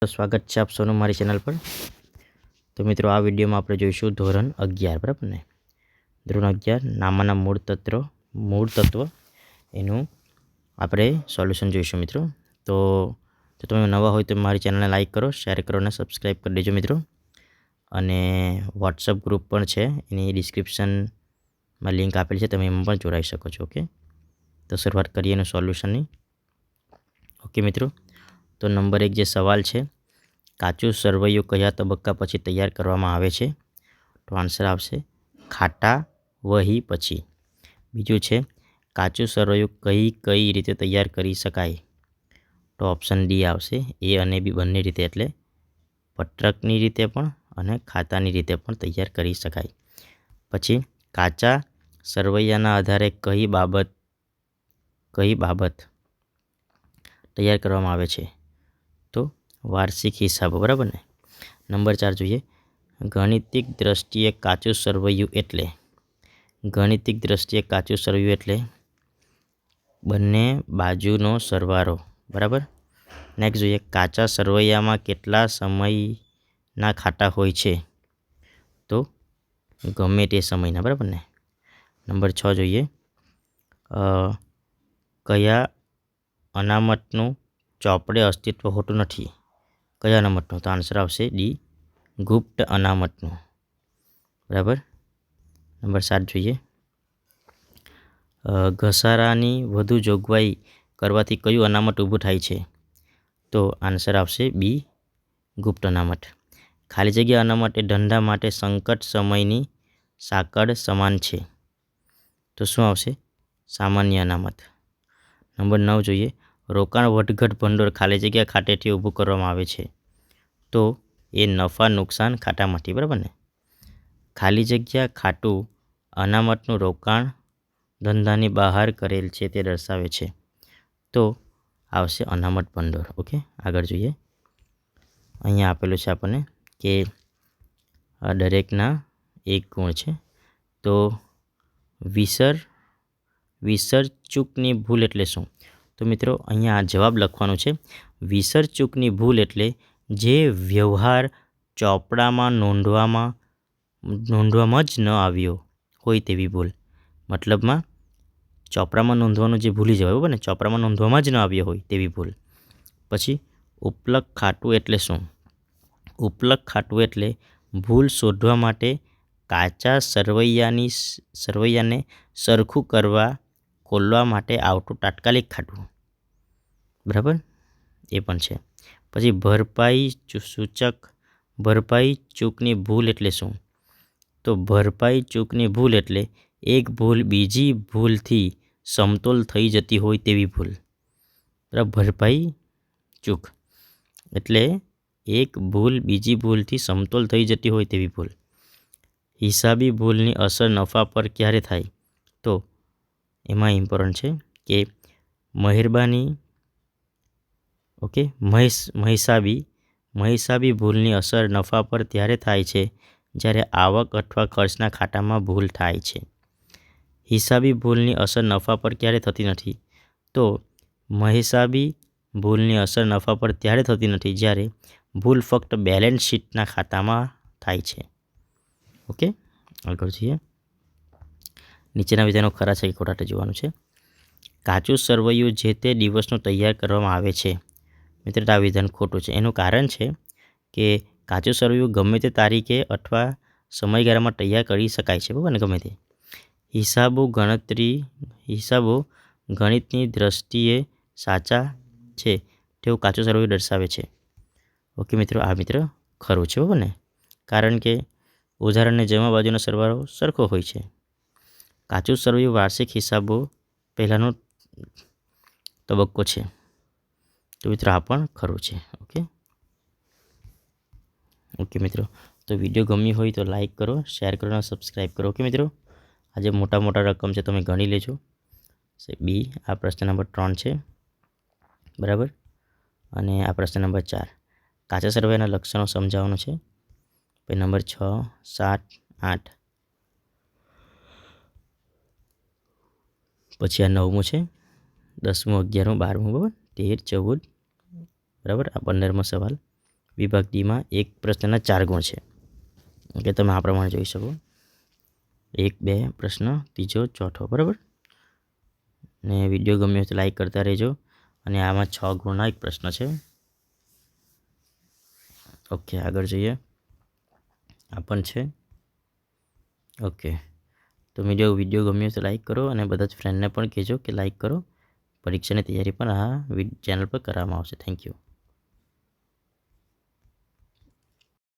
સ્વાગત છે આપ સૌનું મારી ચેનલ પર। તો મિત્રો આ વિડીયોમાં આપણે જોઈશું ધોરણ 11 બરાબર ને। ધોરણ 11 નામાના મૂળ તત્વ એનું આપણે સોલ્યુશન જોઈશું મિત્રો। તો તમે નવા હોય તો મારી ચેનલને લાઈક કરો, શેર કરો અને સબસ્ક્રાઈબ કરી દેજો મિત્રો। અને વોટ્સઅપ ગ્રુપ પણ છે, એની ડિસ્ક્રિપ્શનમાં લિંક આપેલી છે, તમે એમાં પણ જોડાઈ શકો છો। ઓકે, તો શરૂઆત કરીએ એનું સોલ્યુશનની। ઓકે મિત્રો, તો નંબર 1 જે સવાલ છે, કાચું સરવૈયું કયા તબક્કા પછી તૈયાર કરવામાં આવે છે? તો આન્સર આવશે ખાટા વહી પછી। બીજું છે, કાચું સરવૈયું કઈ રીતે તૈયાર કરી શકાય? તો ઓપ્શન ડી આવશે, એ અને બી બંને રીતે, એટલે પત્રકની રીતે પણ અને ખાતાની રીતે પણ તૈયાર કરી શકાય। પછી કાચા સરવૈયાના આધારે કઈ બાબત તૈયાર કરવામાં આવે છે? તો વાર્ષિક હિસાબો, બરાબર ને। નંબર 4 જોઈએ, ગાણિતિક દ્રષ્ટિએ કાચું સરવૈયું એટલે? ગાણિતિક દ્રષ્ટિએ કાચું સરવૈયું એટલે બંને બાજુનો સરવાળો, બરાબર। નેક્સ્ટ જોઈએ, કાચા સરવૈયામાં કેટલા સમયના ખાટા હોય છે? તો ગમે તે સમયના, બરાબર ને। નંબર 6 જોઈએ, કયા અનામતનું ચોપડે અસ્તિત્વ હોતું નથી? કયા અનામતનું? તો આન્સર આવશે ડી, ગુપ્ત અનામતનું, બરાબર। નંબર 7 જોઈએ, ઘસારાની વધુ જોગવાઈ કરવાથી કયું અનામત ઊભું થાય છે? તો આન્સર આવશે બી, ગુપ્ત અનામત। ખાલી જગ્યા અનામત એ ધંધા માટે સંકટ સમયની સાંકળ સમાન છે, તો શું આવશે? સામાન્ય અનામત। નંબર 9 જોઈએ, રોકાણ વધઘટ ભંડોળ ખાલી જગ્યા ખાતેથી ઊભું કરવામાં આવે છે, તો એ નફા નુકસાન ખાતામાંથી, બરાબર ને। ખાલી જગ્યા ખાતું અનામતનું રોકાણ ધંધાની બહાર કરેલ છે તે દર્શાવે છે, તો આવશે અનામત ભંડોળ। ઓકે, આગળ જોઈએ, અહીંયા આપેલું છે આપણને કે દરેકના એક ગુણ છે। તો વિસરચૂકની ભૂલ એટલે શું? તો મિત્રો અહીંયા જવાબ લખવાનો છે। વિસરચૂકની ભૂલ એટલે જે વ્યવહાર ચોપડામાં નોંધવામાં જ ન આવ્યો હોય તેવી ભૂલ। મતલબમાં ચોપડામાં નોંધવાનું જે ભૂલી જવાય, બરાબર ને, ચોપડામાં નોંધવામાં જ ન આવ્યો હોય તેવી ભૂલ। પછી ઉપલક ખાતું એટલે શું? ઉપલક ખાતું એટલે ભૂલ શોધવા માટે કાચા સરવૈયાને સરખું કરવા ખોલવા માટે આવતું તાત્કાલિક ખાતું, બરાબર, એ પણ છે। પછી ભરપાઈ ચૂકની ભૂલ એટલે શું? તો ભરપાઈ ચૂકની ભૂલ એટલે એક ભૂલ બીજી ભૂલથી સમતોલ થઈ જતી હોય તેવી ભૂલ, બરાબર। ભરપાઈ ચૂક એટલે એક ભૂલ બીજી ભૂલથી સમતોલ થઈ જતી હોય તેવી ભૂલ। હિસાબી ભૂલની અસર નફા પર ક્યારે થાય? તો એમાં ઇમ્પોર્ટન્ટ છે કે મહિસાબી ભૂલની અસર નફા પર ત્યારે થાય છે જ્યારે આવક અથવા ખર્ચના ખાતામાં ભૂલ થાય છે। હિસાબી ભૂલની અસર નફા પર ક્યારે થતી નથી? તો મહિસાબી ભૂલની અસર નફા પર ત્યારે થતી નથી જ્યારે ભૂલ ફક્ત બેલેન્સ શીટના ખાતામાં થાય છે। ઓકે, આગળ જોઈએ, નીચેના વિધાનો ખરા છે કે ખોટા તે જોવાનું છે। કાચું સરવૈયું જે તે દિવસનું તૈયાર કરવામાં આવે છે, મિત્રો આ વિધાન ખોટું છે। એનું કારણ છે કે કાચું સરવૈયું ગમે તે તારીખે અથવા સમયગાળામાં તૈયાર કરી શકાય છે, બરાબર ને, ગમે તે। હિસાબો ગણિતની દ્રષ્ટિએ સાચા છે તેવું કાચું સરવૈયું દર્શાવે છે। ઓકે મિત્રો, આ મિત્ર ખરું છે, બરાબર ને, કારણ કે ઉદાહરણને જમા બાજુનો સરવાળો સરખો હોય છે। કાચું સરવૈયું વાર્ષિક હિસાબો પહેલાંનો તબક્કો છે, તો મિત્રો આ પણ ખરું છે। ઓકે મિત્રો, તો વિડીયો ગમ્યો હોય તો લાઈક કરો, શેર કરો અને સબસ્ક્રાઈબ કરો। ઓકે મિત્રો, આજે મોટા રકમ છે, તમે ગણી લેજો। બી, આ પ્રશ્ન નંબર 3 છે, બરાબર, અને આ પ્રશ્ન નંબર 4 કાચા સરવૈયાના લક્ષણો સમજાવવાનું છે। પછી નંબર 6, 7, 8, પછી આ 9મું છે, 10મું, 11મું, 12મું, બરાબર, 13, 14, બરાબર, આ 15મો સવાલ। વિભાગ ડીમાં એક પ્રશ્નના 4 ગુણ છે. ઓકે, તમે આ પ્રમાણે જોઈ શકો 1, 2 પ્રશ્ન, ત્રીજો, ચોથો. બરાબર. ને વિડીયો ગમ્યો તો લાઈક કરતા રહેજો. અને આમાં 6 ગુણના એક પ્રશ્ન છે. ઓકે, આગળ જોઈએ. આ પણ છે. ઓકે, તો વિડીયો ગમ્યો તો લાઈક કરો અને બધા જ ફ્રેન્ડને પણ કહેજો કે લાઈક કરો. પરીક્ષાની તૈયારી પણ આ ચેનલ પર કરવામાં આવશે. Thank you.